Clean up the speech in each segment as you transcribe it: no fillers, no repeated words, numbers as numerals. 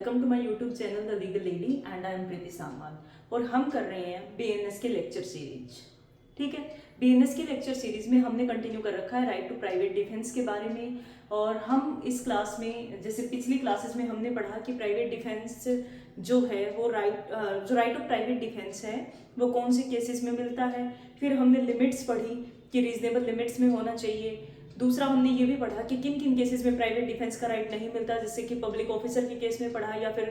Welcome to my YouTube channel the legal lady and I am Preeti Saman. और हम कर रहे हैं बीएनएस के लेक्चर सीरीज। ठीक है, बीएनएस की लेक्चर सीरीज में हमने कंटिन्यू कर रखा है राइट टू प्राइवेट डिफेंस के बारे में। और हम इस क्लास में, जैसे पिछली क्लासेस में हमने पढ़ा कि प्राइवेट डिफेंस जो है वो राइट ऑफ प्राइवेट डिफेंस है वो कौन से केसेस में मिलता है। फिर हमने लिमिट्स पढ़ी कि रीजनेबल लिमिट्स में होना चाहिए। दूसरा हमने ये भी पढ़ा कि किन किन केसेस में प्राइवेट डिफेंस का राइट नहीं मिलता, जैसे कि पब्लिक ऑफिसर के केस में पढ़ा, या फिर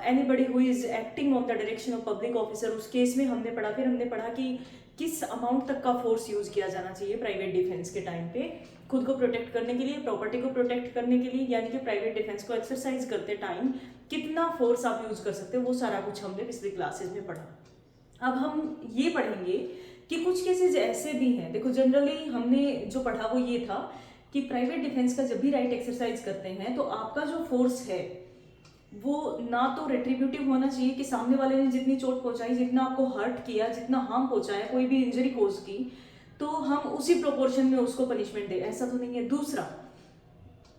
anybody who is acting on the direction of public officer, उस केस में हमने पढ़ा। फिर हमने पढ़ा कि किस अमाउंट तक का फोर्स यूज किया जाना चाहिए प्राइवेट डिफेंस के टाइम पे, खुद को प्रोटेक्ट करने के लिए, प्रॉपर्टी को प्रोटेक्ट करने के लिए, यानी कि प्राइवेट डिफेंस को एक्सरसाइज करते टाइम कितना फोर्स आप यूज कर सकते हो, वो सारा कुछ हमने पिछली क्लासेस में पढ़ा। अब हम ये पढ़ेंगे कि कुछ केसेस ऐसे भी हैं। देखो, जनरली हमने जो पढ़ा वो ये था कि प्राइवेट डिफेंस का जब भी राइट एक्सरसाइज करते हैं तो आपका जो फोर्स है वो ना तो रेट्रीब्यूटिव होना चाहिए कि सामने वाले ने जितनी चोट पहुंचाई, जितना आपको हर्ट किया, जितना हार्म पहुंचाया, कोई भी इंजरी कोज की, तो हम उसी प्रोपोर्शन में उसको पनिशमेंट दे, ऐसा तो नहीं है। दूसरा,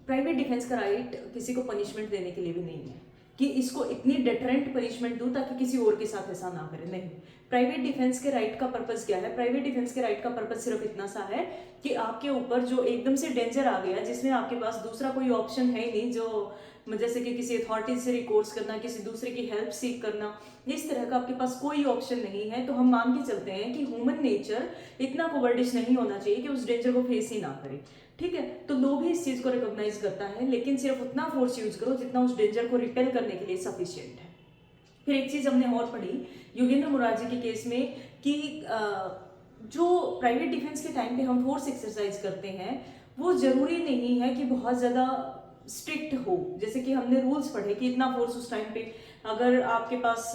प्राइवेट डिफेंस का राइट किसी को पनिशमेंट देने के लिए भी नहीं है कि इसको इतनी डेटरेंट पनिशमेंट दूं ताकि किसी और के साथ ऐसा ना करे, नहीं। प्राइवेट डिफेंस के राइट का पर्पस क्या है? प्राइवेट डिफेंस के राइट का पर्पस सिर्फ इतना सा है कि आपके ऊपर जो एकदम से डेंजर आ गया जिसमें आपके पास दूसरा कोई ऑप्शन है ही नहीं, जो जैसे कि किसी अथॉरिटी से रिकोर्स करना, किसी दूसरे की हेल्प सीख करना, इस तरह का आपके पास कोई ऑप्शन नहीं है, तो हम मान के चलते हैं कि ह्यूमन नेचर इतना कोवर्डिश नहीं होना चाहिए कि उस डेंजर को फेस ही ना करे। ठीक है, तो लो भी इस चीज को रिकॉग्नाइज करता है, लेकिन सिर्फ उतना फोर्स यूज करो जितना उस डेंजर को रिपेल करने के लिए सफिशिएंट है। फिर एक चीज हमने और पढ़ी योगेंद्र मुरारजी के केस में कि जो प्राइवेट डिफेंस के टाइम पे हम फोर्स एक्सरसाइज करते हैं वो जरूरी नहीं है कि बहुत ज्यादा स्ट्रिक्ट हो। जैसे कि हमने रूल्स पढ़े कि इतना फोर्स उस टाइम पे, अगर आपके पास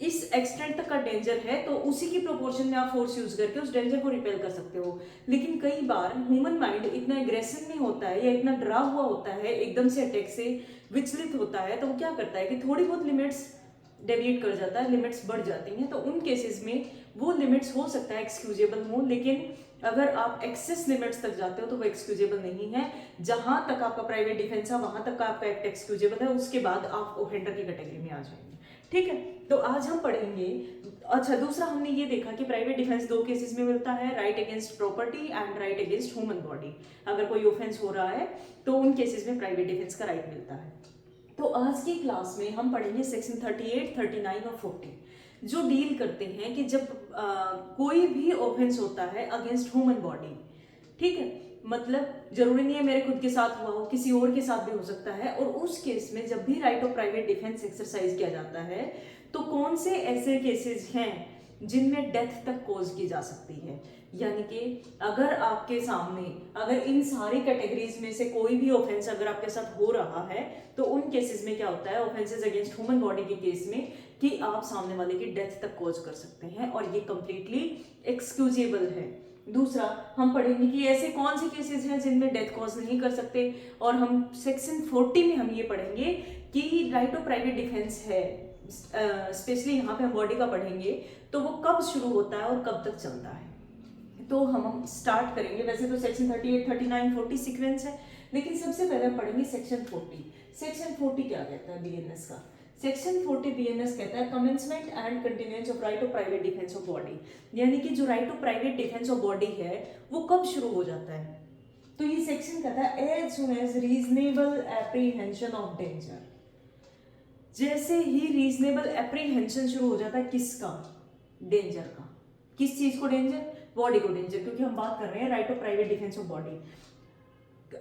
इस एक्सटेंट तक का डेंजर है तो उसी की प्रोपोर्शन में आप फोर्स यूज करके उस डेंजर को रिपेल कर सकते हो। लेकिन कई बार ह्यूमन माइंड इतना एग्रेसिव नहीं होता है या इतना डरा हुआ होता है, एकदम से अटैक से विचलित होता है, तो वो क्या करता है कि थोड़ी बहुत लिमिट्स डेविएट कर जाता है, लिमिट्स बढ़ जाती हैं। तो उन केसेस में वो लिमिट्स हो सकता है एक्सक्यूजेबल हो, लेकिन अगर आप एक्सेस लिमिट्स तक जाते हो तो वो एक्सक्यूजेबल नहीं है। जहां तक आपका प्राइवेट डिफेंस है वहां तक का आपका एक्ट एक्सक्यूजेबल है, उसके बाद आप ऑफेंडर की कैटेगरी में आ जाएंगे। ठीक है, तो आज हम पढ़ेंगे। अच्छा, दूसरा हमने ये देखा कि प्राइवेट डिफेंस दो केसेस में मिलता है, right against property and right against human body. अगर कोई ऑफेंस हो रहा है तो उन केसेस में प्राइवेट डिफेंस का राइट मिलता है। तो आज की क्लास में हम पढ़ेंगे सेक्शन 38, 39 और 40, जो डील करते हैं कि जब कोई भी ऑफेंस होता है अगेंस्ट ह्यूमन बॉडी। ठीक है, मतलब जरूरी नहीं है मेरे खुद के साथ हुआ हो, किसी और के साथ भी हो सकता है। और उस केस में जब भी right of private defence exercise किया जाता है तो कौन से ऐसे केसेस हैं जिनमें डेथ तक कॉज की जा सकती है। यानी कि अगर आपके सामने, अगर इन सारी कैटेगरीज में से कोई भी ऑफेंस अगर आपके साथ हो रहा है तो उन केसेस में क्या होता है, ऑफेंसेस अगेंस्ट ह्यूमन बॉडी के केस में, कि आप सामने वाले की डेथ तक कॉज कर सकते हैं और ये कंप्लीटली एक्सक्यूजेबल है। दूसरा, हम पढ़ेंगे कि ऐसे कौन से केसेस हैं जिनमें डेथ कॉज नहीं कर सकते। और हम सेक्शन 40 में हम ये पढ़ेंगे कि राइट ऑफ प्राइवेट डिफेंस है, स्पेशली यहाँ पे हम बॉडी का पढ़ेंगे, तो वो कब शुरू होता है और कब तक चलता है। तो हम स्टार्ट करेंगे। वैसे तो सेक्शन 38, 39, 40 सीक्वेंस है, लेकिन सबसे पहले हम पढ़ेंगे सेक्शन 40। सेक्शन 40 क्या कहता है बीएनएस का? सेक्शन 40 बीएनएस कहता है commencement and continuance of right of private defence of body. यानी कि जो right of private defence of body है वो कब शुरू हो जाता है। तो ये सेक्शन कहता है as soon as reasonable apprehension of danger. जैसे ही रीजनेबल एप्रीहेंशन शुरू हो जाता है किसका? डेंजर का। किस चीज को डेंजर? बॉडी को डेंजर, क्योंकि हम बात कर रहे हैं right of private defence of body.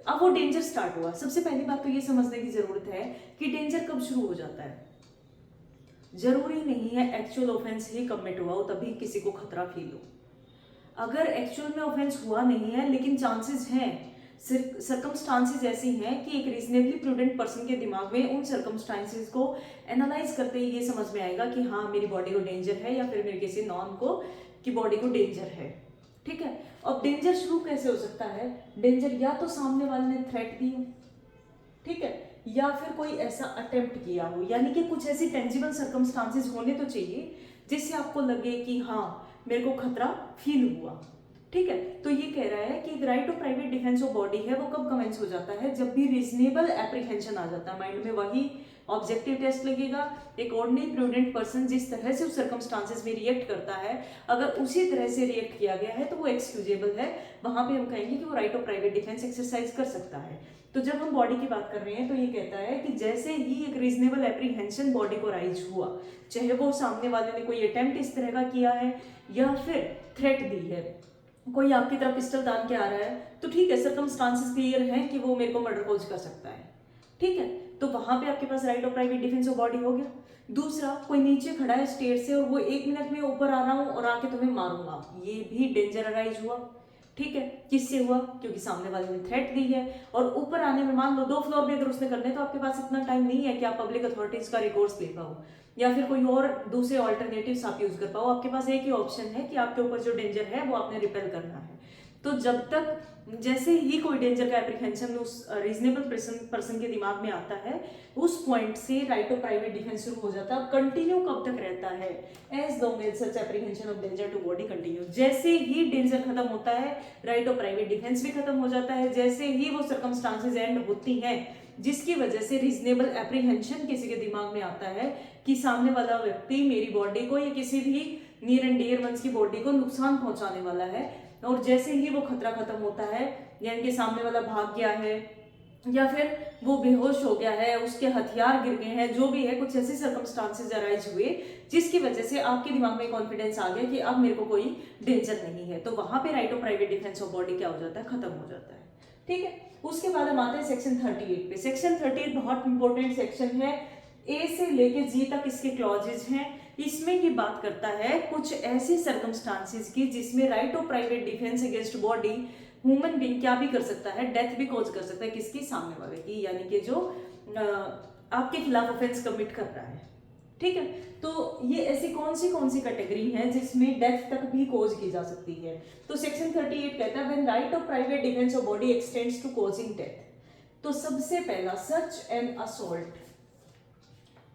अब वो डेंजर स्टार्ट हुआ, सबसे पहली बात तो ये समझने की जरूरत है कि डेंजर कब शुरू हो जाता है। जरूरी नहीं है एक्चुअल ऑफेंस ही कमिट हुआ हो तभी किसी को खतरा फील हो। अगर एक्चुअल में ऑफेंस हुआ नहीं है लेकिन चांसेस हैं, सर्कमस्टांसेस ऐसी हैं कि एक रीजनेबली प्रूडेंट पर्सन के दिमाग में उन सर्कमस्टांसेस को एनालाइज करते ही ये समझ में आएगा कि हाँ मेरी बॉडी को डेंजर है, या फिर मेरे किसी नॉन को कि बॉडी को डेंजर है। ठीक है, अब डेंजर शुरू कैसे हो सकता है? डेंजर या तो सामने वाले ने थ्रेट दी हो, ठीक है, या फिर कोई ऐसा अटेम्प्ट किया हो, यानी कि कुछ ऐसी टेंजिबल सर्कमस्टांसेस होने तो चाहिए जिससे आपको लगे कि हाँ मेरे को खतरा फील हुआ। ठीक है, तो ये कह रहा है कि right of private defence of body है वो कब कमेंस हो जाता है? जब भी रीजनेबल एप्रीहेंशन आ जाता है माइंड में, वही ऑब्जेक्टिव टेस्ट लगेगा। एक ऑर्डिनरी प्रूडेंट पर्सन जिस तरह से उस सर्कमस्टांसेस में रिएक्ट करता है, अगर उसी तरह से रिएक्ट किया गया है तो वो एक्सक्यूजेबल है। वहां पे हम कहेंगे कि वो right of private defence exercise कर सकता है। तो जब हम बॉडी की बात कर रहे हैं तो ये कहता है कि जैसे ही एक रीजनेबल एप्रीहेंशन बॉडी को राइज हुआ, चाहे वो सामने वाले ने कोई अटेम्प्ट इस तरह का किया है या फिर थ्रेट दी है, कोई आपकी तरफ पिस्टल तान के आ रहा है, तो ठीक है, सर्कमस्टांसेस क्लियर हैं कि वो मेरे को मर्डर कोज कर सकता है, ठीक है, तो वहां पे आपके पास right of private defence of body हो गया। दूसरा, कोई नीचे खड़ा है स्टेयर से और वो 1 मिनट में ऊपर आ रहा हूं और आके तुम्हें मारूंगा, ये भी डेंजर अराइज हुआ, ठीक है। किससे हुआ? क्योंकि सामने वाले ने थ्रेट दी है और ऊपर आने में मान लो 2 फ्लोर भी अगर उसने करने, तो आपके पास इतना टाइम नहीं है कि आप पब्लिक अथॉरिटीज का रिकोर्स ले पाओ या फिर कोई और दूसरे ऑल्टरनेटिव्स आप यूज कर पाओ। आपके पास एक ही ऑप्शन है कि आपके ऊपर जो डेंजर है वो आपने रिपेल करना है। तो जब तक जैसे ही कोई डेंजर का एप्रीहेंशन उस रीजनेबल पर्सन के दिमाग में आता है, उस पॉइंट से राइट ऑफ प्राइवेट डिफेंस शुरू हो जाता है। कंटिन्यू कब तक रहता है? As long as such apprehension of danger to body continue. जैसे ही डेंजर खत्म होता है, राइट ऑफ प्राइवेट डिफेंस भी खत्म हो जाता है। जैसे ही वो सर्कमस्टांसेस एंड होती हैं जिसकी वजह से रीजनेबल एप्रीहेंशन किसी के दिमाग में आता है कि सामने वाला व्यक्ति मेरी बॉडी को या किसी भी नियर एंड डियर वंस की बॉडी को नुकसान पहुंचाने वाला है, और जैसे ही वो खतरा खत्म होता है, यानी कि सामने वाला भाग गया है या फिर वो बेहोश हो गया है, उसके हथियार गिर गए हैं, जो भी है, कुछ ऐसे सर्कमस्टांसेस अराइज हुए जिसकी वजह से आपके दिमाग में कॉन्फिडेंस आ गया कि अब मेरे को कोई डेंजर नहीं है, तो वहां पे right of private defence of body क्या हो जाता है? खत्म हो जाता है, ठीक है। उसके बाद हम आते हैं सेक्शन 38 पे। सेक्शन 38 बहुत इंपॉर्टेंट सेक्शन है। ए से लेके जी तक इसके क्लॉजेज हैं। इसमें ये बात करता है कुछ ऐसे सर्कमस्टांसेस की जिसमें right of private defence against body human being क्या भी कर सकता है? डेथ भी कॉज कर सकता है। किसकी? सामने वाले की, यानी कि जो आपके खिलाफ ऑफेंस कमिट कर रहा है, ठीक है। तो ये ऐसी कौन सी कैटेगरी है जिसमें डेथ तक भी कॉज की जा सकती है? तो सेक्शन 38 कहता है when right of private defence of body extends to causing death. तो सबसे पहला, such an assault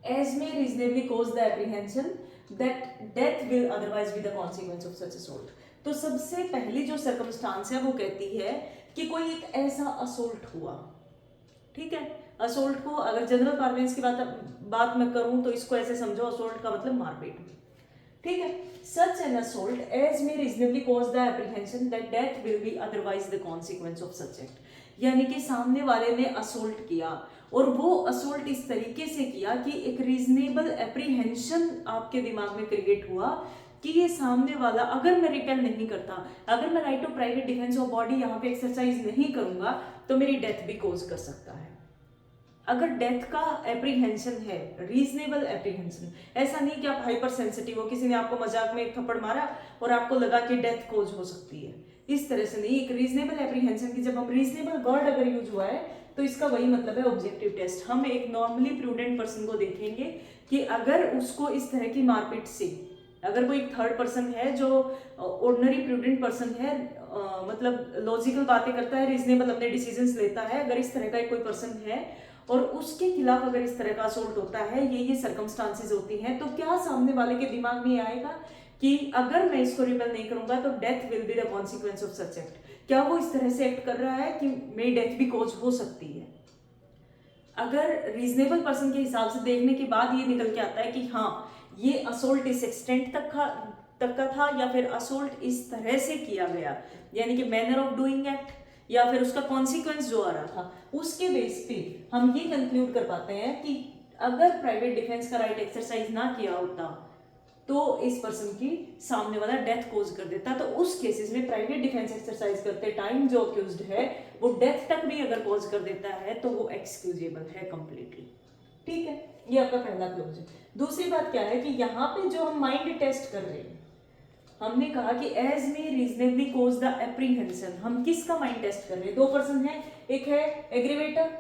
as may reasonably cause the apprehension that death will otherwise be the consequence of such assault। तो सबसे पहली जो circumstance है वो कहती है कि कोई एक ऐसा असोल्ट हुआ, ठीक है। असोल्ट को अगर जनरल पार्लेंस की बात मैं करूं तो इसको ऐसे समझो, असोल्ट का मतलब मारपीट, ठीक है। Such an assault as may reasonably cause the apprehension that death will be otherwise the consequence of such act. यानी कि सामने वाले ने असोल्ट किया और वो असोल्ट इस तरीके से किया कि एक रीजनेबल एप्रीहेंशन आपके दिमाग में क्रिएट हुआ कि ये सामने वाला, अगर मैं रिपेल नहीं करता, अगर मैं right of private defence of body यहाँ पे एक्सरसाइज नहीं करूंगा तो मेरी डेथ भी कॉज कर सकता है। अगर डेथ का एप्रीहेंशन है, रीजनेबल एप्रीहेंशन, ऐसा नहीं कि आप हाइपर सेंसिटिव हो, किसी ने आपको मजाक में एक थप्पड़ मारा और आपको लगा कि डेथ कॉज हो सकती है, इस तरह से नहीं। एक रीजनेबल एप्रीहेंशन की, जब हम रीजनेबल वर्ड अगर यूज हुआ है तो इसका वही मतलब है ऑब्जेक्टिव टेस्ट। हम एक नॉर्मली प्रूडेंट पर्सन को देखेंगे कि अगर उसको इस तरह की मारपीट से, अगर कोई थर्ड पर्सन है जो ऑर्डिनरी प्रूडेंट पर्सन है, मतलब लॉजिकल बातें करता है, रीजनेबल अपने डिसीजंस लेता है, अगर इस तरह का कोई पर्सन है और उसके खिलाफ अगर इस तरह का असोल्ट होता है, ये सर्कमस्टांसेस होती हैं, तो क्या सामने वाले के दिमाग में आएगा कि अगर मैं इसको रिपेल नहीं करूंगा तो death will B the consequence of such act? क्या वो इस तरह से एक्ट कर रहा है कि मेरी डेथ भी कॉज हो सकती है? अगर रीजनेबल पर्सन के हिसाब से देखने के बाद ये निकल के आता है कि हाँ, ये असोल्ट इस एक्सटेंट तक का था या फिर असोल्ट इस तरह से किया गया, यानी कि मैनर ऑफ डूइंग एक्ट या फिर उसका कॉन्सिक्वेंस जो आ रहा था, उसके बेस पे हम ये कंक्लूड कर पाते हैं कि अगर प्राइवेट डिफेंस का राइट एक्सरसाइज ना किया होता तो इस पर्सन की सामने वाला डेथ कॉज कर देता। तो उस केसेस में प्राइवेट डिफेंस एक्सरसाइज करते टाइम जो अक्यूज्ड है वो डेथ तक भी अगर कॉज कर देता है तो वो एक्सक्यूजेबल है कंप्लीटली, ठीक है। ये आपका पहला क्लोज है। दूसरी बात क्या है कि यहाँ पे जो हम माइंड टेस्ट कर रहे हैं, हमने कहा कि as may reasonably cause the apprehension. हम किसका माइंड टेस्ट कर रहे हैं? 2 पर्सन है, एक है एग्रीवेटर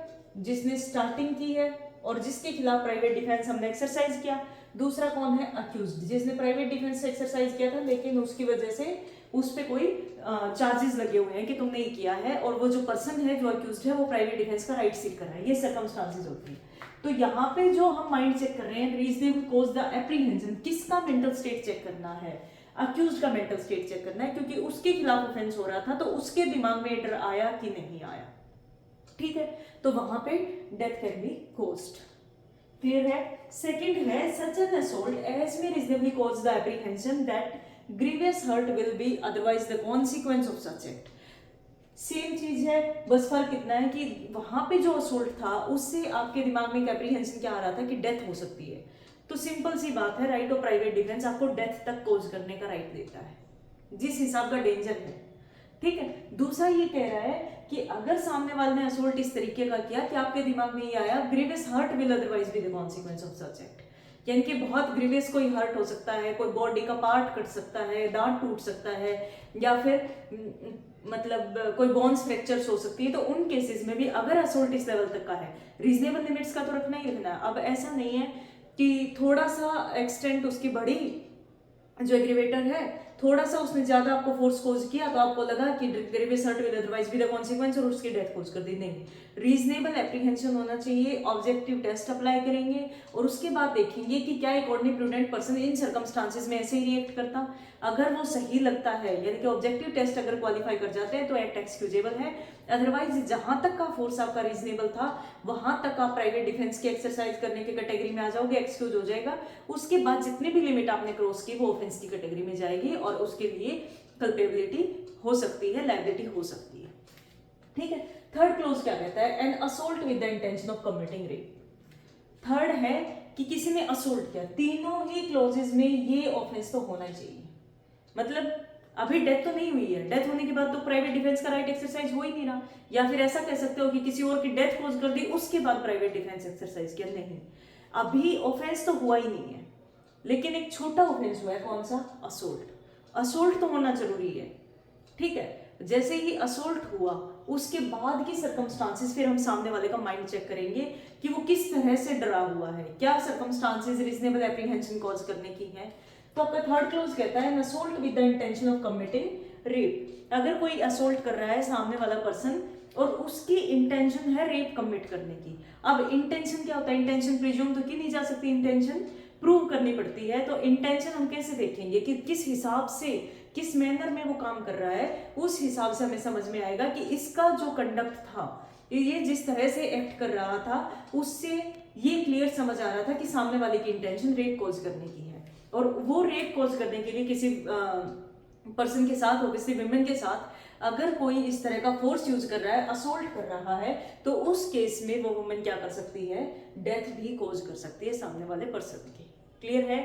जिसने स्टार्टिंग की है और जिसके खिलाफ प्राइवेट डिफेंस हमने एक्सरसाइज किया, दूसरा कौन है? अक्यूज्ड, जिसने प्राइवेट डिफेंस एक्सरसाइज किया था लेकिन उसकी वजह से उस पर कोई चार्जेस लगे हुए हैं कि तुमने ये किया है, और वो जो पर्सन है जो अक्यूज्ड है वो प्राइवेट डिफेंस का राइट सीक कर रहा है। ये सर्कमस्टांसेस होती है। तो यहाँ पे जो हम माइंड चेक कर रहे हैं, रीजनेबल कॉज द एप्रीहेंशन, किसका मेंटल स्टेट चेक करना है? अक्यूज्ड का मेंटल स्टेट चेक करना है, क्योंकि उसके खिलाफ ऑफेंस हो रहा था तो उसके दिमाग में डर आया कि नहीं आया, ठीक है। तो वहां पे death can be caused. Clear है। सेकंड है such an assault as may reasonably cause the apprehension that grievous hurt will be otherwise the consequence of such act. Same चीज है, बस फर्क इतना है कि वहां पे जो असोल्ट था उससे आपके दिमाग में एक एप्रीहेंशन क्या आ रहा था कि डेथ हो सकती है। तो सिंपल सी बात है, राइट ऑफ प्राइवेट डिफेंस आपको डेथ तक कॉज करने का राइट देता है जिस हिसाब का डेंजर है। ठीक है। दूसरा ये कह रहा है कि अगर सामने वाले ने असोल्ट इस तरीके का किया कि आपके दिमाग में ये आया grievous hurt will otherwise be the consequence of such act, यानी कि बहुत ग्रीवियस कोई हर्ट हो सकता है, कोई बॉडी का पार्ट कट सकता है, दांत टूट सकता है, या फिर मतलब कोई बोन्स फ्रैक्चर्स हो सकती है, तो उन केसेस में भी अगर असोल्ट इस लेवल तक का है, रीजनेबल लिमिट्स का तो रखना ही रखना है। अब ऐसा नहीं है कि थोड़ा सा एक्सटेंट उसकी बढ़ी, जो एग्रीवेटर है थोड़ा सा उसने ज्यादा आपको फोर्स कोज किया तो आपको लगा कि grievous hurt will otherwise be the consequence और उसकी डेथ कोज कर दी। नहीं, रीजनेबल एप्रीहेंशन होना चाहिए, ऑब्जेक्टिव टेस्ट अप्लाई करेंगे और उसके बाद देखेंगे कि क्या एक ordinary prudent person in circumstances में ऐसे ही रिएक्ट करता। अगर वो सही लगता है, यानी कि ऑब्जेक्टिव टेस्ट अगर क्वालिफाई कर जाते हैं तो एक्ट एक्सक्यूजेबल है। अदरवाइज जहां तक का फोर्स आपका रीजनेबल था वहां तक आप प्राइवेट डिफेंस की एक्सरसाइज करने की कैटेगरी में आ जाओगे, एक्सक्यूज हो जाएगा। उसके बाद जितनी भी लिमिट आपने क्रॉस की वो ऑफेंस की कैटेगरी में जाएगी और उसके लिए कल्पेबिलिटी हो सकती है, लायबिलिटी हो सकती है। ठीक है। थर्ड क्लोज क्या कहता है? An assault with the intention of committing rape. Third है कि किसी ने असोल्ट किया, तीनों ही क्लोजेस में ये ऑफेंस तो होना चाहिए। मतलब अभी डेथ तो नहीं हुई है, डेथ होने के बाद तो प्राइवेट डिफेंस का राइट एक्सरसाइज हो ही नहीं रहा, या फिर ऐसा कह सकते हो कि किसी और की डेथ कोज कर दी उसके बाद प्राइवेट डिफेंस एक्सरसाइज किया। नहीं, अभी ऑफेंस तो हुआ ही नहीं है, लेकिन एक छोटा ऑफेंस हुआ है। कौन सा? असोल्ट। असोल्ट तो होना जरूरी है। ठीक है। जैसे ही असोल्ट हुआ उसके बाद की सर्कमस्टांसेस फिर हम सामने वाले का माइंड चेक करेंगे कि वो किस तरह से डरा हुआ है, क्या सर्कमस्टांसेस रीजनेबल एप्रीहेंशन कॉज करने की है। तो आपका थर्ड क्लोज कहता है assault with the intention of committing rape. अगर कोई असोल्ट कर रहा है सामने वाला पर्सन और उसकी इंटेंशन है रेप कमिट करने की। अब इंटेंशन क्या होता है? इंटेंशन प्रिज्यूम तो की नहीं जा सकती, इंटेंशन प्रूव करनी पड़ती है। तो इंटेंशन हम कैसे देखेंगे कि किस हिसाब से, किस मैनर में वो काम कर रहा है, उस हिसाब से हमें समझ में आएगा कि इसका जो कंडक्ट था, ये जिस तरह से एक्ट कर रहा था उससे ये क्लियर समझ आ रहा था कि सामने वाले की इंटेंशन रेप कॉज करने की है। और वो रेप कॉज करने के लिए किसी पर्सन के साथ, ऑब्वियसली विमेन के साथ अगर कोई इस तरह का फोर्स यूज कर रहा है, असोल्ट कर रहा है, तो उस केस में वो वुमेन क्या कर सकती है? डेथ भी कॉज कर सकती है सामने वाले पर्सन की। क्लियर है?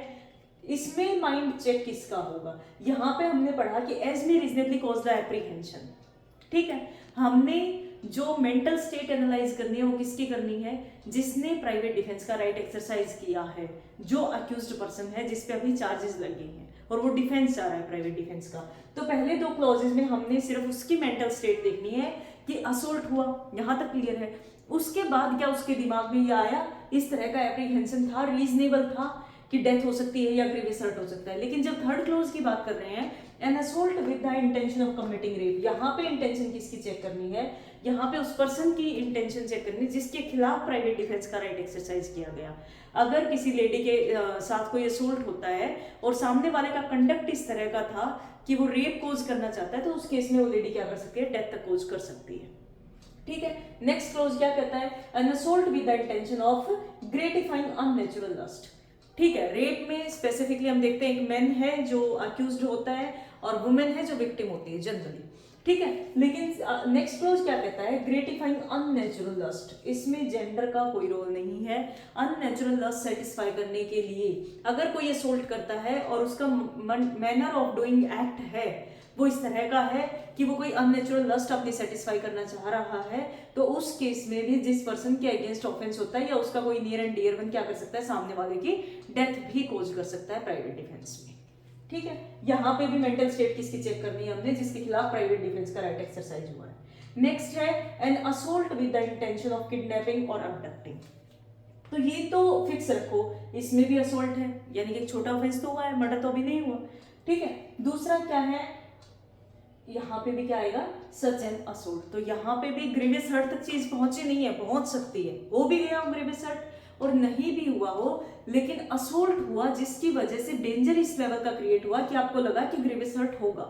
इसमें माइंड चेक किसका होगा? यहाँ पे हमने पढ़ा कि as may reasonably cause the apprehension. ठीक है। हमने जो मेंटल स्टेट एनालाइज करनी है वो किसकी करनी है? जिसने प्राइवेट डिफेंस का राइट एक्सरसाइज किया है, जो अक्यूज्ड पर्सन है, जिसपे अभी चार्जेस लगे हैं और वो डिफेंस चाह रहा है प्राइवेट डिफेंस का। तो पहले दो क्लॉजेज में हमने सिर्फ उसकी मेंटल स्टेट देखनी है कि असोल्ट हुआ, यहां तक क्लियर है। उसके बाद क्या उसके दिमाग में ये आया, इस तरह का एप्रीहेंशन था, रीजनेबल था कि डेथ हो सकती है या ग्रीवियस हर्ट हो सकता है। लेकिन जब थर्ड क्लोज की बात कर रहे हैं, an assault with the intention of committing rape, यहाँ पे इंटेंशन किसकी चेक करनी है? यहाँ पे उस पर्सन की इंटेंशन चेक करनी है जिसके खिलाफ प्राइवेट डिफेंस का राइट एक्सरसाइज किया गया। अगर किसी लेडी के साथ कोई असोल्ट होता है और सामने वाले का कंडक्ट इस तरह का था कि वो रेप कोज करना चाहता है, तो उस केस में वो लेडी क्या कर सकती है? डेथ तक कोज कर सकती है। ठीक है। नेक्स्ट क्लोज क्या कहता है? An assault with the intention of gratifying unnatural lust. ठीक है। रेप में स्पेसिफिकली हम देखते हैं एक मैन है जो अक्यूज्ड होता है और वुमेन है जो विक्टिम होती है जनरली। ठीक है। लेकिन नेक्स्ट क्लोज क्या कहता है? Gratifying unnatural lust. इसमें जेंडर का कोई रोल नहीं है। अननेचुरल लस्ट सेटिस्फाई करने के लिए अगर कोई असोल्ट करता है और उसका मैनर ऑफ डूइंग एक्ट है वो इस तरह का है कि वो कोई अननेचुरल लस्ट अपनी सेटिस्फाई करना चाह रहा है, तो उस केस में भी जिस पर्सन के अगेंस्ट ऑफेंस होता है या उसका कोई नियर एंड डियर वन क्या कर सकता है? सामने वाले की डेथ भी कोज कर सकता है प्राइवेट डिफेंस में। ठीक है। यहाँ पे भी मेंटल स्टेट किसकी चेक करनी है हमने? जिसके खिलाफ प्राइवेट डिफेंस का राइट एक्सरसाइज हुआ है। नेक्स्ट है an assault with the intention of kidnapping और अबडक्टिंग। तो ये तो फिक्स रखो, इसमें भी असोल्ट है, यानी कि छोटा ऑफेंस तो हुआ है, मर्डर तो अभी नहीं हुआ। ठीक है। दूसरा क्या है? यहाँ पे भी क्या आएगा? Such and assault. तो यहाँ पे भी ग्रीवियस हर्ट तक चीज पहुंची नहीं है, पहुंच सकती है, हो भी गया हो ग्रीवियस हर्ट और नहीं भी हुआ हो, लेकिन असोल्ट हुआ जिसकी वजह से डेंजर इस लेवल का क्रिएट हुआ कि आपको लगा कि ग्रीवियस हर्ट होगा।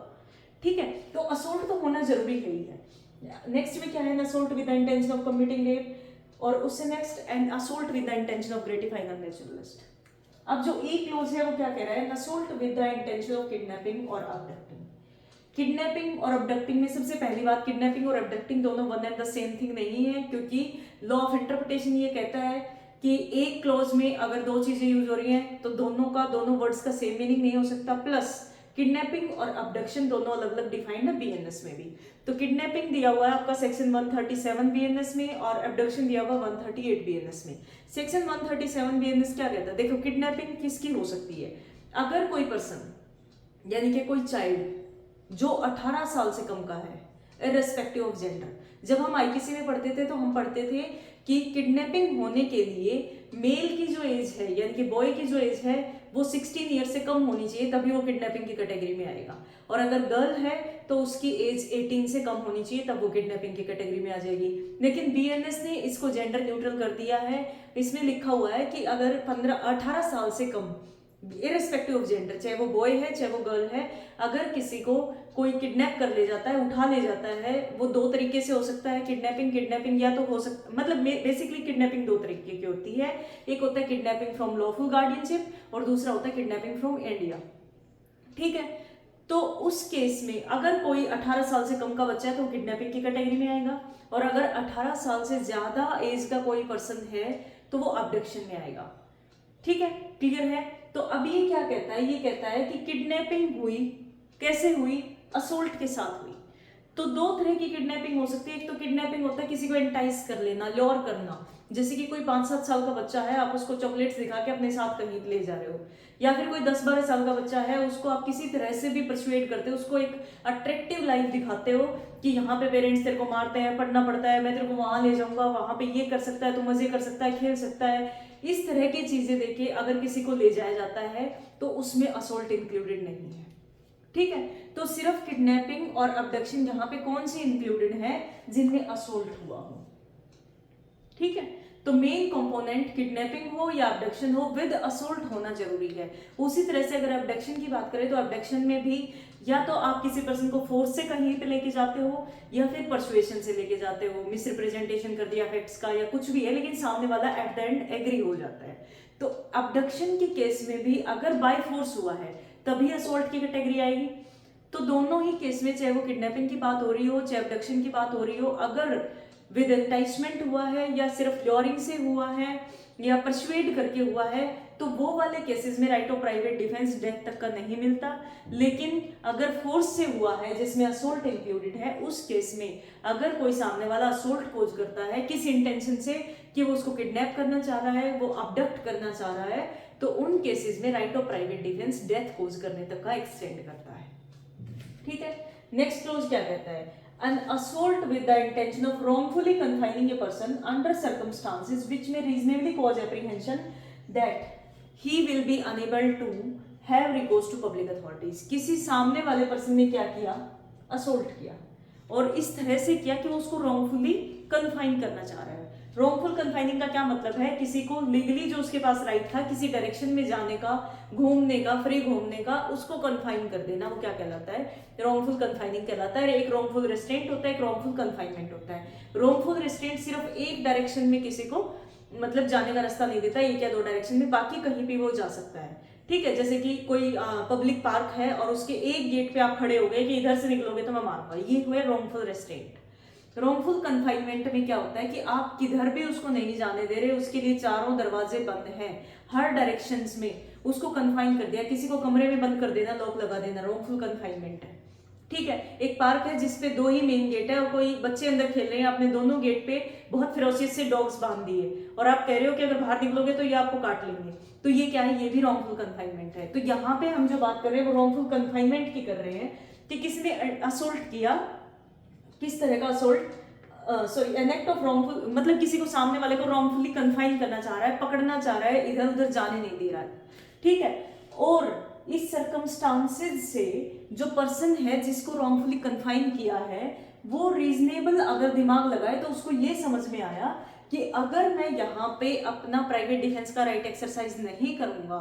ठीक है। तो असोल्ट तो होना जरूरी है ही है। नेक्स्ट में क्या है? Assault with the intention of committing rape. और उससे next an assault with the intention of gratifying अ नेचुरलिस्ट। अब जो ई क्लोज है वो क्या कह रहा है, assault with the intention of kidnapping और अबडक्टिंग। किडनैपिंग और अबडक्टिंग में सबसे पहली बात, किडनैपिंग और अबडक्टिंग दोनों one and the same thing नहीं है, क्योंकि लॉ ऑफ इंटरप्रिटेशन ये कहता है कि एक क्लॉज में अगर दो चीजें यूज हो रही हैं तो दोनों वर्ड्स का सेम मीनिंग नहीं हो सकता। प्लस किडनैपिंग और अबडक्शन दोनों अलग अलग डिफाइंड है बीएनएस में भी। तो किडनैपिंग दिया हुआ है आपका सेक्शन 137 बीएनएस में और अबडक्शन दिया हुआ 138 बीएनएस में। सेक्शन 137 बीएनएस क्या कहता है, देखो किडनैपिंग किसकी हो सकती है, अगर कोई पर्सन यानी कि कोई चाइल्ड जो 18 साल से कम का है इररिस्पेक्टिव ऑफ जेंडर। जब हम आईपीसी में पढ़ते थे तो हम पढ़ते थे कि किडनैपिंग होने के लिए मेल की जो एज है यानी कि बॉय की जो एज है वो 16 ईयर से कम होनी चाहिए, तभी वो किडनैपिंग की कैटेगरी में आएगा। और अगर गर्ल है तो उसकी एज 18 से कम होनी चाहिए, तब वो किडनैपिंग की कैटेगरी में आ जाएगी। लेकिन बीएनएस ने इसको जेंडर न्यूट्रल कर दिया है। इसमें लिखा हुआ है कि अगर 18 साल से कम इररिस्पेक्टिव ऑफ जेंडर, चाहे वो बॉय है चाहे वो गर्ल है, अगर किसी को कोई किडनैप कर ले जाता है, उठा ले जाता है, वो दो तरीके से हो सकता है किडनैपिंग या तो हो सकता, मतलब बेसिकली किडनैपिंग दो तरीके की होती है। एक होता है किडनैपिंग फ्रॉम लॉफुल गार्डियनशिप और दूसरा होता है किडनैपिंग फ्रॉम इंडिया। ठीक है, तो उस केस में अगर कोई 18 साल से कम का बच्चा है तो किडनैपिंग की कैटेगरी में आएगा, और अगर 18 साल से ज्यादा एज का कोई पर्सन है तो वो अबडक्शन में आएगा। ठीक है, क्लियर है। तो अब ये क्या कहता है, ये कहता है कि किडनैपिंग हुई, कैसे हुई, असोल्ट के साथ हुई। तो दो तरह की किडनैपिंग हो सकती है। एक तो किडनैपिंग होता है किसी को एंटाइस कर लेना, ल्योर करना, जैसे कि कोई 5-7 साल का बच्चा है, आप उसको चॉकलेट्स दिखा के अपने साथ कहीं ले जा रहे हो, या फिर कोई 10-12 साल का बच्चा है, उसको आप किसी तरह से भी परसुएड करते हो, उसको एक अट्रैक्टिव लाइफ दिखाते हो कि यहाँ पे पेरेंट्स तेरे को मारते हैं, पढ़ना पड़ता है, मैं तेरे को वहां ले जाऊंगा, वहां पे ये कर सकता है, तू मजे कर सकता है, खेल सकता है, इस तरह की चीजें देके अगर किसी को ले जाया जाता है तो उसमें असोल्ट इंक्लूडेड नहीं है। ठीक है, तो सिर्फ किडनैपिंग और अबडक्शन यहाँ पे कौन सी इंक्लूडेड है, जिनमें असोल्ट हुआ हो। ठीक है, तो मेन कंपोनेंट किडनैपिंग हो या अबडक्शन हो विद असोल्ट होना जरूरी है। उसी तरह से अगर अबडक्शन की बात करें तो अबडक्शन में भी या तो आप किसी पर्सन को फोर्स से कहीं पे लेके जाते हो या फिर परसुएशन से लेके जाते हो, मिस रिप्रेजेंटेशन कर दिया फैक्ट्स का या कुछ भी है, लेकिन सामने वाला एट द एंड एग्री हो जाता है। तो अबडक्शन के केस में भी अगर बाय फोर्स हुआ है तभी असोल्ट की कैटेगरी आएगी। तो दोनों ही केस में, चाहे वो किडनैपिंग की बात हो रही हो चाहे अबडक्शन की बात हो रही हो, अगर विद एंटाइसमेंट हुआ है या सिर्फ ल्योरिंग से हुआ है या परसुएड करके हुआ है, तो वो वाले केसेस में right of private defence death तक का नहीं मिलता। लेकिन अगर फोर्स से हुआ है जिसमें असोल्ट इंक्लूडेड है, उस केस में अगर कोई सामने वाला असोल्ट कोज करता है किस इंटेंशन से कि वो उसको किडनैप करना चाह रहा है, वो अबडक्ट करना चाह रहा है, तो उन केसेस में right of private defence death cause करने तक का एक्सटेंड करता है। ठीक है, नेक्स्ट क्लोज क्या कहता है, an assault with the intention of wrongfully confining a person under circumstances which may reasonably cause apprehension that he will be unable to have recourse to public authorities। किसी सामने वाले पर्सन ने क्या किया, assault किया, और इस तरह से किया कि वो उसको wrongfully confine करना चाह रहा है। रॉन्गफुल कन्फाइनिंग का क्या मतलब है, किसी को लीगली जो उसके पास राइट था किसी डायरेक्शन में जाने का, घूमने का, फ्री घूमने का, उसको कन्फाइन कर देना, वो क्या कहलाता है, रॉन्गफुल कन्फाइनिंग कहलाता है। एक रॉन्गफुल रेस्ट्रेंट होता है, एक रॉन्गफुल कन्फाइनमेंट होता है। रॉन्गफुल रेस्ट्रेंट सिर्फ एक डायरेक्शन में किसी को मतलब जाने का रास्ता नहीं देता, एक या दो डायरेक्शन में, बाकी कहीं भी वो जा सकता है। ठीक है, जैसे कि कोई पब्लिक पार्क है और उसके एक गेट पे आप खड़े हो गए कि इधर से निकलोगे तो मैं मारूंगा, ये हुए रॉन्गफुल रेस्ट्रेंट। रॉन्गफुल कन्फाइनमेंट में क्या होता है कि आप किधर भी उसको नहीं जाने दे रहे, उसके लिए चारों दरवाजे बंद हैं, हर डायरेक्शंस में उसको कन्फाइन कर दिया, किसी को कमरे में बंद कर देना, लॉक लगा देना, रॉन्गफुल कन्फाइनमेंट है। ठीक है, एक पार्क है जिसपे दो ही मेन गेट है और कोई बच्चे अंदर खेल रहे हैं, आपने दोनों गेट पे बहुत फेरोशियस से डॉग्स बांध दिए और आप कह रहे हो कि अगर बाहर निकलोगे तो ये आपको काट लेंगे, तो ये क्या है, ये भी रॉन्गफुल कन्फाइनमेंट है। तो यहाँ पे हम जो बात कर रहे हैं वो रॉन्गफुल कन्फाइनमेंट की कर रहे हैं कि किसी ने असोल्ट किया, किस तरह का assault, sorry an act of wrongful, मतलब किसी को सामने वाले को रॉन्गफुली कन्फाइन करना चाह रहा है, पकड़ना चाह रहा है, इधर उधर जाने नहीं दे रहा है। ठीक है, और इस सर्कमस्टांसेस से जो पर्सन है जिसको रॉन्गफुली कन्फाइन किया है वो रीजनेबल अगर दिमाग लगाए तो उसको ये समझ में आया कि अगर मैं यहाँ पे अपना प्राइवेट डिफेंस का राइट एक्सरसाइज नहीं करूंगा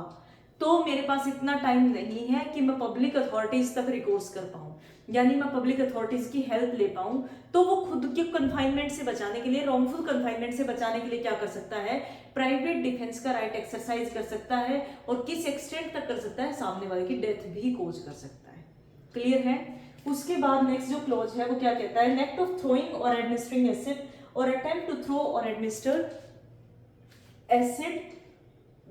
तो मेरे पास इतना टाइम नहीं है कि मैं पब्लिक अथॉरिटीज तक रिकोर्स कर पाऊँ, यानी मैं पब्लिक अथॉरिटीज की हेल्प ले पाऊँ, तो वो खुद के कन्फाइनमेंट से बचाने के लिए, रॉन्गफुल कन्फाइनमेंट से बचाने के लिए क्या कर सकता है, प्राइवेट डिफेंस का राइट एक्सरसाइज कर सकता है, और किस एक्सटेंट तक कर सकता है, सामने वाले की डेथ भी कोज कर सकता है। क्लियर है? उसके बाद नेक्स्ट जो क्लॉज है वो क्या कहता है, एक्ट ऑफ थ्रोइंग और एडमिनिस्ट्रिंग एसिड और अटेम्प्ट टू थ्रो और administer acid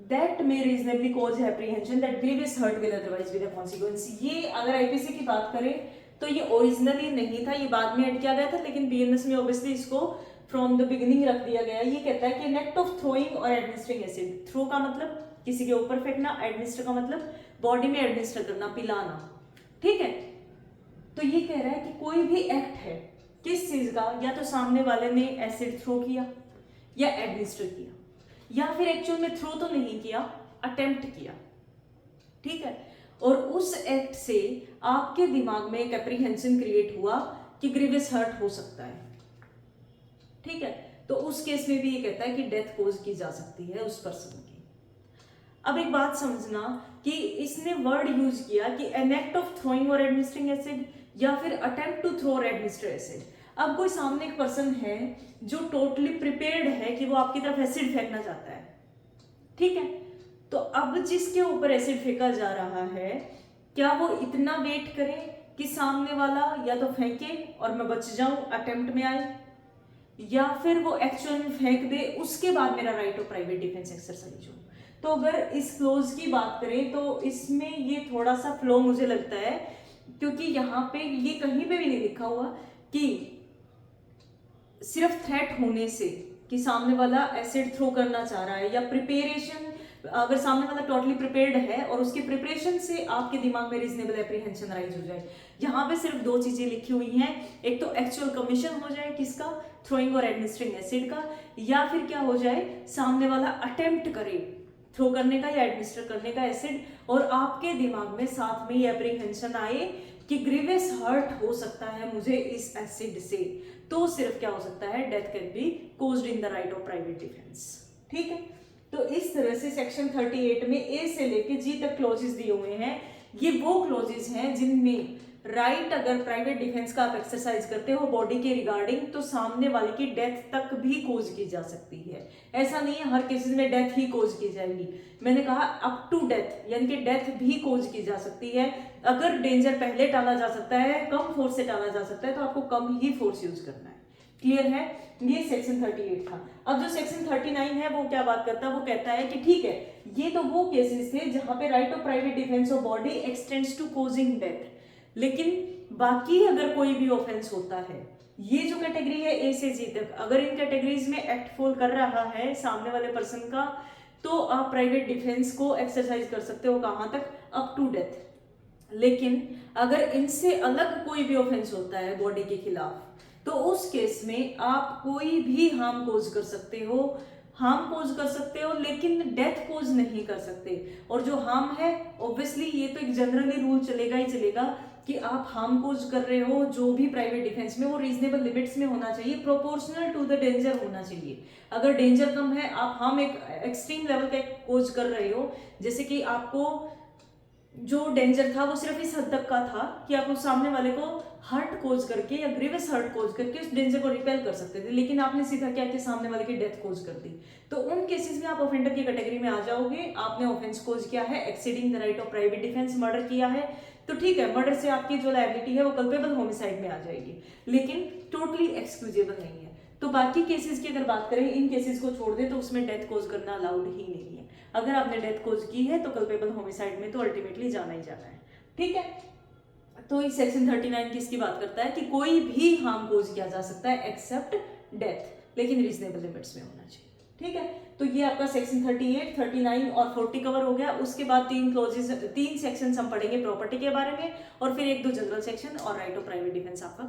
that may reasonably cause apprehension that grievous hurt will otherwise be the consequence। ये अगर आईपीसी की बात करें तो ये ओरिजिनली नहीं था, ये बाद में ऐड किया गया था, लेकिन बीएनएस में ऑब्वियसली इसको फ्रॉम द बिगिनिंग रख दिया गया है। ये कहता है कि एक्ट ऑफ थ्रोइंग और एडमिनिस्ट्रिंग एसिड, थ्रो का मतलब किसी के ऊपर फेंकना, एडमिनिस्टर का मतलब बॉडी में एडमिनिस्टर करना, पिलाना, ठीक है। तो ये कह रहा है कि कोई भी एक्ट है किस चीज का, या तो सामने वाले ने एसिड थ्रो किया या एडमिनिस्टर किया, या फिर एक्चुअल में थ्रो तो नहीं किया, अटेम्प्ट किया, ठीक है, और उस एक्ट से आपके दिमाग में एक एप्रीहेंशन क्रिएट हुआ कि ग्रीवियस हर्ट हो सकता है, ठीक है, तो उस केस में भी ये कहता है कि डेथ कोज की जा सकती है उस पर्सन की। अब एक बात समझना कि इसने वर्ड यूज किया कि एन एक्ट ऑफ थ्रोइंग और एडमिनिस्ट्रिंग एसिड या फिर अटेम्प्ट टू थ्रो और एडमिनिस्टर एसिड। अब कोई सामने एक पर्सन है जो टोटली प्रिपेयर्ड है कि वो आपकी तरफ एसिड फेंकना चाहता है, ठीक है, तो अब जिसके ऊपर एसिड फेंका जा रहा है, क्या वो इतना वेट करे कि सामने वाला या तो फेंके और मैं बच जाऊं, अटेम्प्ट में आए, या फिर वो एक्चुअल में फेंक दे, उसके बाद मेरा right of private defence exercise हो। तो अगर इस क्लोज की बात करें तो इसमें ये थोड़ा सा फ्लो मुझे लगता है, क्योंकि यहाँ पे ये कहीं पे भी नहीं लिखा हुआ कि सिर्फ थ्रेट होने से कि सामने वाला एसिड थ्रो करना चाह रहा है, या प्रिपेरेशन, अगर सामने वाला टोटली प्रिपेयर्ड है और उसकी प्रिपरेशन से आपके दिमाग में रीजनेबल एप्रीहेंशन राइज हो जाए। यहाँ पे सिर्फ दो चीजें लिखी हुई हैं, एक तो एक्चुअल कमीशन हो जाए किसका, थ्रोइंग और एडमिनिस्ट्रिंग एसिड का, या फिर क्या हो जाए, सामने वाला अटेम्प्ट करे थ्रो करने का या एडमिनिस्टर करने का एसिड, और आपके दिमाग में साथ में ये एप्रीहेंशन आए कि ग्रीवियस हर्ट हो सकता है मुझे इस एसिड से, तो सिर्फ क्या हो सकता है, death can B caused in the right of private defence, ठीक है। तो इस तरह से सेक्शन 38 में ए से लेके जी तक क्लॉजेस दिए हुए हैं। ये वो क्लॉजेस हैं जिनमें राइट अगर प्राइवेट डिफेंस का आप एक्सरसाइज करते हो बॉडी के रिगार्डिंग, तो सामने वाले की डेथ तक भी कोज की जा सकती है। ऐसा नहीं है हर केसेस में डेथ ही कोज की जाएगी, मैंने कहा अप टू डेथ, यानी कि डेथ भी कोज की जा सकती है। अगर डेंजर पहले टाला जा सकता है, कम फोर्स से टाला जा सकता है, तो आपको कम ही फोर्स यूज करना है। क्लियर है? ये सेक्शन 38 था। अब जो सेक्शन 39 है वो क्या बात करता है, वो कहता है कि ठीक है, ये तो वो केसेस थे जहां पे right of private defence of body extends to causing death, लेकिन बाकी अगर कोई भी ऑफेंस होता है, ये जो कैटेगरी है ए से जी तक, अगर इन कैटेगरीज में एक्ट फॉल कर रहा है सामने वाले पर्सन का, तो आप प्राइवेट डिफेंस को एक्सरसाइज कर सकते हो कहां तक, अप टू डेथ। लेकिन अगर इनसे अलग कोई भी ऑफेंस होता है बॉडी के खिलाफ, तो उस केस में आप कोई भी हार्म कोज कर सकते हो, लेकिन डेथ कोज नहीं कर सकते। और जो हार्म है, ऑब्वियसली ये तो एक जनरली रूल चलेगा ही चलेगा कि आप हार्म कोज कर रहे हो जो भी प्राइवेट डिफेंस में, वो रीजनेबल लिमिट्स में होना चाहिए, प्रोपोर्शनल टू द डेंजर होना चाहिए। अगर डेंजर कम है, आप हार्म एक एक्सट्रीम लेवल का कोज कर रहे हो, जैसे कि आपको जो डेंजर था वो सिर्फ इस हद तक का था कि आप उस सामने वाले को हर्ट कोज करके या ग्रीवियस हर्ट कोज करके उस डेंजर को रिपेल कर सकते थे, लेकिन आपने सीधा क्या किया, सामने वाले की डेथ कोज कर दी, तो उन केसेस में आप ऑफेंडर की कैटेगरी में आ जाओगे। आपने ऑफेंस कोज किया है, exceeding the right of private defence, murder किया है, तो ठीक है, मर्डर से आपकी जो लायबिलिटी है वो कल्पेबल होमिसाइड में आ जाएगी, लेकिन टोटली एक्सक्यूजेबल नहीं है। तो बाकी केसेस की अगर बात करें, इन केसेस को छोड़ दे तो उसमें डेथ कोज करना अलाउड ही नहीं है। अगर आपने डेथ कोज की है तो कल्पेबल होमिसाइड में तो अल्टीमेटली जाना ही जाना है, ठीक है। तो इस सेक्शन 39 किसकी बात करता है कि कोई भी हार्म कोज किया जा सकता है एक्सेप्ट डेथ, लेकिन रीजनेबल लिमिट्स में होना चाहिए, ठीक है। तो ये आपका सेक्शन 38, 39 और 40 कवर हो गया। उसके बाद तीन सेक्शन हम पढ़ेंगे प्रॉपर्टी के बारे में, और फिर एक दो जनरल सेक्शन और राइट ऑफ प्राइवेट डिफेंस आपका